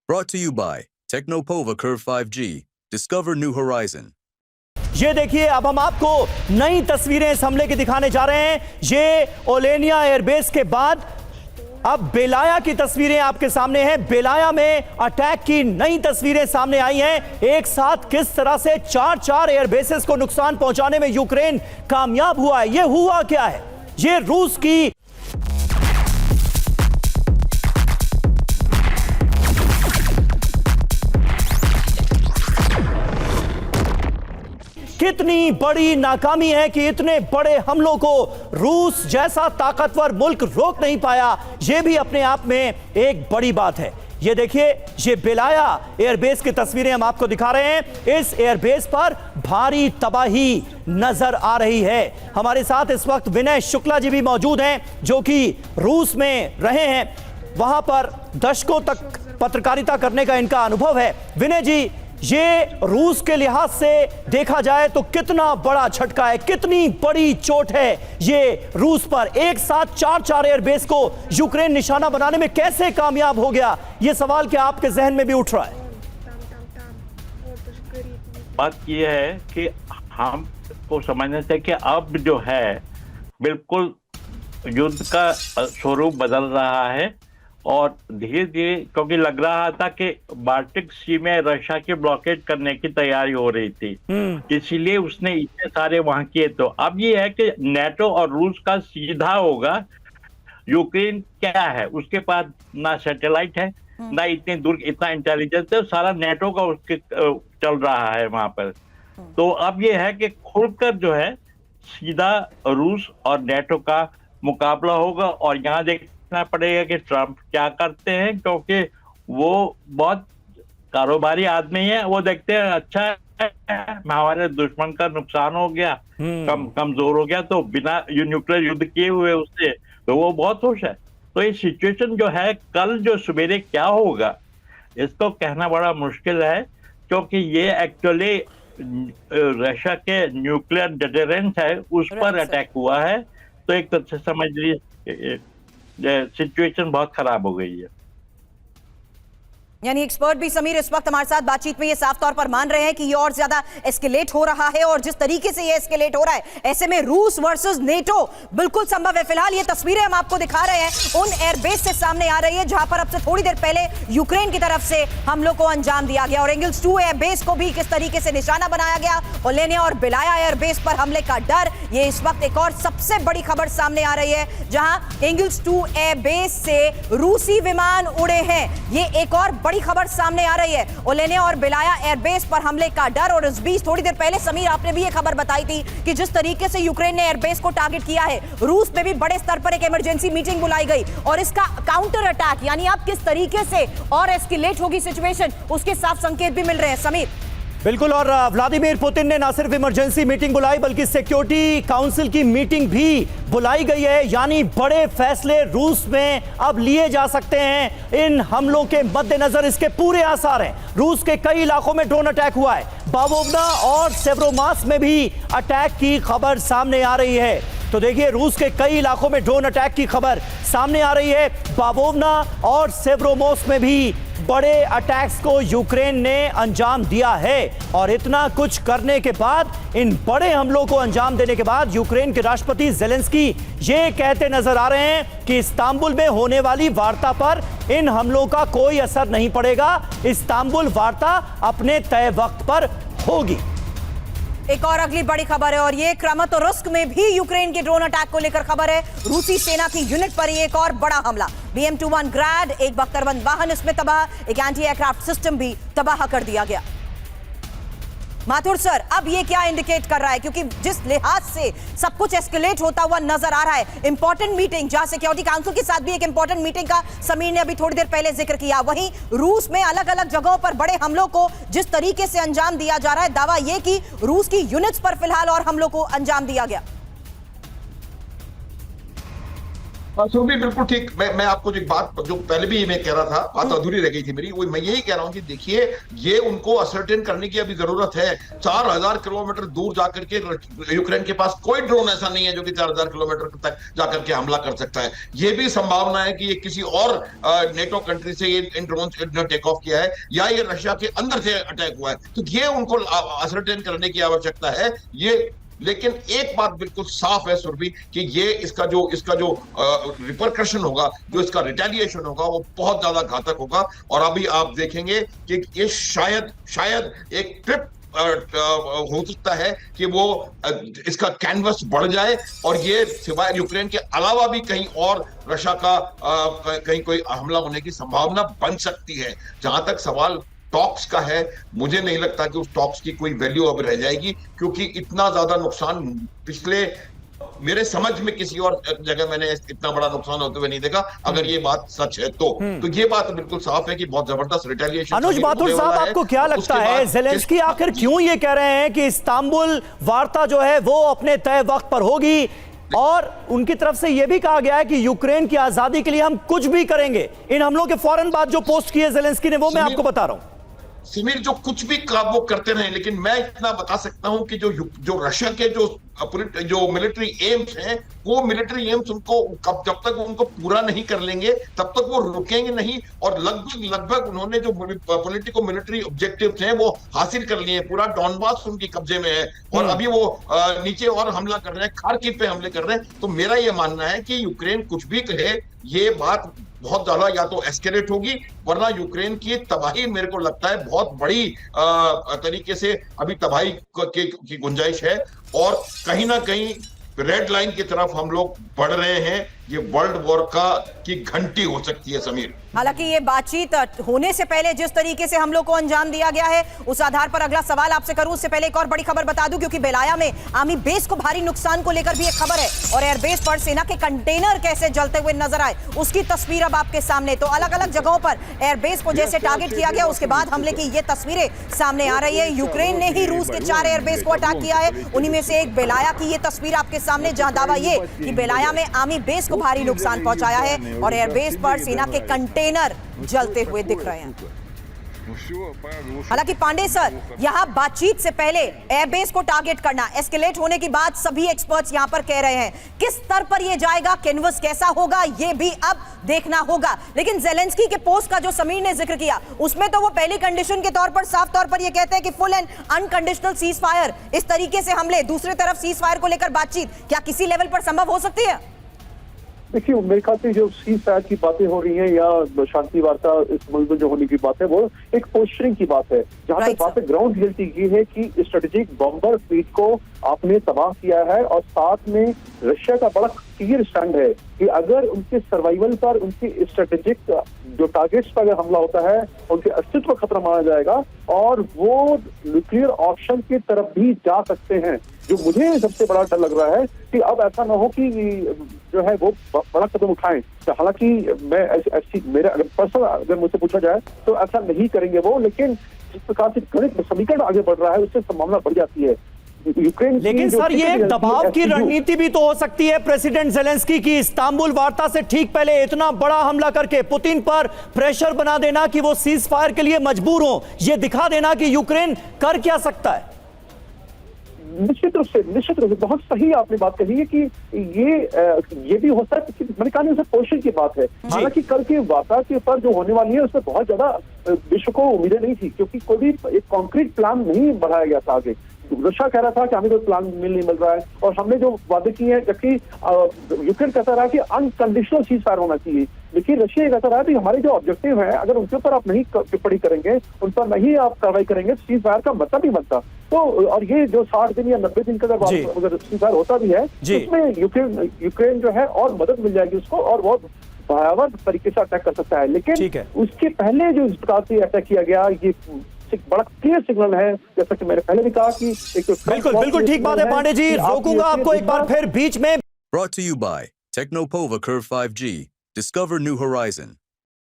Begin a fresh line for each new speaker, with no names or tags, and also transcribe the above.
Brought to you by Technopova Curve 5G. Discover new horizon.
ये देखिए, अब हम आपको नई तस्वीरें इस हमले की दिखाने जा रहे हैं। ये ओलेनिया एयरबेस के बाद अब बेलाया की तस्वीरें आपके सामने हैं। बेलाया में अटैक की नई तस्वीरें सामने आई हैं। एक साथ किस तरह से चार एयरबेसेस को नुकसान पहुंचाने में यूक्रेन कामयाब हुआ है। ये हुआ क्या है? ये रूस की कितनी बड़ी नाकामी है कि इतने बड़े हमलों को रूस जैसा ताकतवर मुल्क रोक नहीं पाया। यह भी अपने आप में एक बड़ी बात है। ये देखिए, ये बेलाया एयरबेस की तस्वीरें हम आपको दिखा रहे हैं। इस एयरबेस पर भारी तबाही नजर आ रही है। हमारे साथ इस वक्त विनय शुक्ला जी भी मौजूद हैं, जो कि रूस में रहे हैं। वहां पर दशकों तक पत्रकारिता करने का इनका अनुभव है। विनय जी, ये रूस के लिहाज से देखा जाए तो कितना बड़ा झटका है, कितनी बड़ी चोट है ये रूस पर। एक साथ चार एयरबेस को यूक्रेन निशाना बनाने में कैसे कामयाब हो गया, ये सवाल क्या आपके जहन में भी उठ रहा है?
बात यह है कि हमको समझना चाहिए कि अब जो है बिल्कुल युद्ध का स्वरूप बदल रहा है और धीरे धीरे, क्योंकि लग रहा था कि बाल्टिक सी में रशिया की ब्लॉकेड करने की तैयारी हो रही थी, इसीलिए उसने इतने सारे वहां किए। तो अब ये है कि नेटो और रूस का सीधा होगा। यूक्रेन क्या है, उसके पास ना सैटेलाइट है, ना इतने दूर इतना इंटेलिजेंस है, सारा नेटो का उसके चल रहा है वहां पर। तो अब ये है कि खुलकर जो है सीधा रूस और नेटो का मुकाबला होगा। और यहाँ देखना पड़ेगा कि ट्रंप क्या करते हैं, क्योंकि वो बहुत कारोबारी आदमी है। वो देखते हैं अच्छा है, हमारे दुश्मन का नुकसान हो गया, कमजोर हो गया, तो बिना न्यूक्लियर युद्ध किए हुए उससे, तो वो बहुत खुश है। तो ये सिचुएशन जो है, कल जो सवेरे क्या होगा इसको कहना बड़ा मुश्किल है, क्योंकि ये एक्चुअली रशिया के न्यूक्लियर डिटरेंस है उस पर अटैक हुआ है। तो एक तरह से समझ लीजिए सिचुएशन बहुत खराब हो गई है।
यानी एक्सपर्ट भी समीर इस वक्त हमारे साथ बातचीत में ये साफ तौर पर मान रहे हैं कि ये और ज्यादा एस्केलेट हो रहा है, और जिस तरीके से ये एस्केलेट हो रहा है, ऐसे में रूस वर्सेस नेटो बिल्कुल संभव है। फिलहाल ये तस्वीरें हम आपको दिखा रहे हैं उन एयरबेस से सामने आ रही है जहां पर अब से थोड़ी देर पहले यूक्रेन की तरफ से हमलों को अंजाम दिया गया, और एंगल्स 2 एयरबेस को भी किस तरीके से निशाना बनाया गया। ओलेनिया और बेलाया एयरबेस पर हमले का डर, ये इस वक्त एक और सबसे बड़ी खबर सामने आ रही है, जहां एंगल्स 2 एयरबेस से रूसी विमान उड़े हैं। ये एक और बड़ी खबर सामने आ रही है, ओलेनिया और बेलाया एयरबेस पर हमले का डर। और इस बीच थोड़ी देर पहले समीर आपने भी ये खबर बताई थी कि जिस तरीके से यूक्रेन ने एयरबेस को टारगेट किया है, रूस में भी बड़े स्तर पर एक इमरजेंसी मीटिंग बुलाई गई, और इसका काउंटर अटैक, यानी अब किस तरीके से और एस्केलेट होगी सिचुएशन, उसके साफ संकेत भी मिल रहे हैं समीर।
बिल्कुल, और व्लादिमीर पुतिन ने ना सिर्फ इमरजेंसी मीटिंग बुलाई बल्कि सिक्योरिटी काउंसिल की मीटिंग भी बुलाई गई है। यानी बड़े फैसले रूस में अब लिए जा सकते हैं। इन हमलों के मद्देनजर इसके पूरे आसार हैं। रूस के कई इलाकों में ड्रोन अटैक हुआ है। बावोवना और सेवरोमास में भी अटैक की खबर सामने आ रही है। तो देखिए, रूस के कई इलाकों में ड्रोन अटैक की खबर सामने आ रही है। बावोवना और सेवरोमोस में भी बड़े अटैक्स को यूक्रेन ने अंजाम दिया है। और इतना कुछ करने के बाद, इन बड़े हमलों को अंजाम देने के बाद, यूक्रेन के राष्ट्रपति ज़ेलेंस्की ये कहते नजर आ रहे हैं कि इस्तांबुल में होने वाली वार्ता पर इन हमलों का कोई असर नहीं पड़ेगा। इस्तांबुल वार्ता अपने तय वक्त पर होगी।
एक और अगली बड़ी खबर है, और ये क्रामातोर्स्क में भी यूक्रेन के ड्रोन अटैक को लेकर खबर है। रूसी सेना की यूनिट पर एक और बड़ा हमला, BM-21 ग्रैड, एक बख्तरबंद वाहन इसमें तबाह, एक एंटी एयरक्राफ्ट सिस्टम भी तबाह कर दिया गया। माथुर सर, अब ये क्या इंडिकेट कर रहा है, क्योंकि जिस लिहाज से सब कुछ एस्केलेट होता हुआ नजर आ रहा है, इंपॉर्टेंट मीटिंग जहां सिक्योरिटी काउंसिल के साथ भी एक इंपॉर्टेंट मीटिंग का समीर ने अभी थोड़ी देर पहले जिक्र किया, वहीं रूस में अलग अलग जगहों पर बड़े हमलों को जिस तरीके से अंजाम दिया जा रहा है, दावा यह कि रूस की यूनिट्स पर फिलहाल और हमलों को अंजाम दिया गया।
सुरभि बिल्कुल ठीक। मैं आपको एक बात जो पहले भी मैं कह रहा था, बात अधूरी रह गई थी मेरी, वो मैं यही कह रहा हूं कि देखिए ये उनको असर्टेन करने की अभी जरूरत है। 4000 किलोमीटर दूर जाकर के यूक्रेन के पास कोई ड्रोन ऐसा नहीं है जो कि 4000 किलोमीटर तक जाकर के हमला कर सकता है। ये भी संभावना है कि ये किसी और नेटो कंट्री से ये इन ड्रोन ने टेक ऑफ किया है या ये रशिया के अंदर से अटैक हुआ है, तो ये उनको असर्टेन करने की आवश्यकता है। ये लेकिन एक बात बिल्कुल साफ है सुरभि कि ये इसका जो रिपरकशन होगा, जो इसका रिटेलिएशन होगा, वो बहुत ज्यादा घातक होगा। और अभी आप देखेंगे कि ये शायद एक ट्रिप हो सकता है कि वो इसका कैनवस बढ़ जाए और ये सिवाय यूक्रेन के अलावा भी कहीं और रशिया का कहीं कोई हमला होने की संभावना बन सकती है। जहां तक सवाल टॉक्स का है, मुझे नहीं लगता कि उस टॉक्स की कोई वैल्यू अब रह जाएगी, क्योंकि इतना ज्यादा नुकसान पिछले मेरे समझ में किसी और जगह मैंने इतना बड़ा नुकसान होते हुए नहीं देखा। अगर ये बात सच है तो ये बात बिल्कुल साफ है कि बहुत जबरदस्त रिटेलिएशन।
अनुज माथुर साहब, आपको क्या लगता है ज़ेलेंस्की आखिर क्यों ये कह रहे हैं कि इस्तांबुल वार्ता जो है वो अपने तय वक्त पर होगी, और उनकी तरफ से यह भी कहा गया है कि यूक्रेन की आजादी के लिए हम कुछ भी करेंगे। इन हमलों के फौरन बाद जो पोस्ट की है ज़ेलेंस्की ने, वो मैं आपको बता रहा हूं।
समीर, जो कुछ भी वो करते रहे, लेकिन मैं इतना बता सकता हूं कि जो रशिया के जो मिलिट्री एम्स हैं, वो मिलिट्री एम्स उनको जब तक उनको पूरा नहीं कर लेंगे तब तक वो रुकेंगे नहीं। और लगभग उन्होंने जो पॉलिटिको मिलिट्री ऑब्जेक्टिव्स हैं वो हासिल कर लिए हैं। पूरा डॉनबास उनके कब्जे में है और अभी वो नीचे और हमला कर रहे हैं, खार्किव पे हमले कर रहे हैं। तो मेरा ये मानना है कि यूक्रेन कुछ भी कहे, ये बात बहुत ज्यादा या तो एस्केलेट होगी, वरना यूक्रेन की तबाही मेरे को लगता है बहुत बड़ी तरीके से अभी तबाही की गुंजाइश है। और कहीं ना कहीं रेड लाइन की तरफ हम लोग बढ़ रहे हैं। ये वर्ल्ड वॉर की घंटी हो सकती है समीर।
हालांकि ये बातचीत होने से पहले जिस तरीके से हम लोग को अंजाम दिया गया है, उस आधार पर अगला सवाल आपसे करूं उससे पहले एक और बड़ी खबर बता दूं, क्योंकि बेलाया में आर्मी बेस को भारी नुकसान को लेकर भी एक खबर है और एयरबेस पर सेना के कंटेनर कैसे जलते हुए नजर आए उसकी तस्वीर अब आपके सामने। तो अलग अलग जगहों पर एयरबेस को जैसे टारगेट किया गया, उसके बाद हमले की ये तस्वीरें सामने आ रही है। यूक्रेन ने ही रूस के 4 एयरबेस को अटैक किया है, उन्हीं में से एक बेलाया की ये तस्वीर आपके सामने, जहां दावा ये कि बेलाया में आर्मी बेस को भारी नुकसान पहुंचाया है और एयरबेस पर सेना के कंटेनर जलते हुए दिख रहे हैं। हालांकि पांडे सर, यहां बातचीत से पहले एयरबेस को टारगेट करना, एस्केलेट होने की बात सभी एक्सपर्ट्स यहां पर कह रहे हैं। किस स्तर पर यह जाएगा, कैनवस कैसा होगा, यह भी अब देखना होगा। लेकिन ज़ेलेंस्की के पोस्ट का जो समीर ने जिक्र किया, उसमें तो वो पहली कंडीशन के तौर पर साफ तौर पर यह कहते हैं कि full and unconditional cease fire. इस तरीके से हमले, दूसरी तरफ सीज फायर को लेकर बातचीत क्या किसी लेवल पर संभव हो सकती है?
देखिए, मेरे ख्याल से जो सीज फायर की बातें हो रही हैं या शांति वार्ता इस मुल्क में जो होने की बात है, वो एक पोस्टरिंग की बात है। जहां तक बात है ग्राउंड रियलिटी की है कि स्ट्रेटेजिक बॉम्बर फ्लीट को आपने तबाह किया है और साथ में रशिया का बड़ा क्लियर स्टैंड है कि अगर उनके सर्वाइवल पर, उनके स्ट्रेटेजिक जो टारगेट्स पर अगर हमला होता है, उनके अस्तित्व खतरा माना जाएगा और वो न्यूक्लियर ऑप्शन की तरफ भी जा सकते हैं। जो मुझे सबसे बड़ा डर लग रहा है कि अब ऐसा ना हो कि जो है वो बड़ा कदम उठाएं। तो हालांकि मैं ऐसी मेरा अगर पर्सनल अगर मुझसे पूछा जाए तो ऐसा नहीं करेंगे वो, लेकिन जिस प्रकार से गणित समीकरण आगे बढ़ रहा है उससे संभावना बढ़ जाती है।
लेकिन सर, ये एक दबाव की रणनीति भी तो हो सकती है प्रेसिडेंट ज़ेलेंस्की की, इस्तांबुल वार्ता से ठीक पहले इतना बड़ा हमला करके पुतिन पर प्रेशर बना देना कि वो सीज फायर के लिए मजबूर हो, ये दिखा देना कि यूक्रेन कर क्या सकता है।
निश्चित रूप से बहुत सही आपने बात कही है कि ये भी होता है। मैंने कहा पोषण की बात है। हालांकि कल की वार्ता के ऊपर जो होने वाली है उसमें बहुत ज्यादा विश्व को उम्मीदें नहीं थी, क्योंकि कोई भी एक कॉन्क्रीट प्लान नहीं बढ़ाया गया था आगे। रशिया कह रहा था कि हमें कोई प्लान नहीं मिल रहा है और हमने जो वादे किए हैं, जबकि यूक्रेन कहता रहा कि अनकंडीशनल सीज फायर होना चाहिए, लेकिन रशिया कहता रहा कि हमारे जो ऑब्जेक्टिव है अगर उनके ऊपर आप नहीं टिप्पणी करेंगे, उन पर नहीं आप कार्रवाई करेंगे, सीज फायर का मतलब ही बनता। तो और ये जो 60 दिन या 90 दिन का अगर सीज फायर होता भी है, उसमें यूक्रेन जो है और मदद मिल जाएगी उसको और बहुत भयावह तरीके से अटैक कर सकता है। लेकिन उसके पहले जो इस प्रकार से अटैक किया गया, ये बड़ा क्लियर सिग्नल है, जैसा कि मैंने पहले भी कहा कि
बिल्कुल ठीक बात है पांडे जी, रोकूंगा आपको एक बार फिर बीच में।
Brought to you by Technopova Curve 5G. Discover new horizon.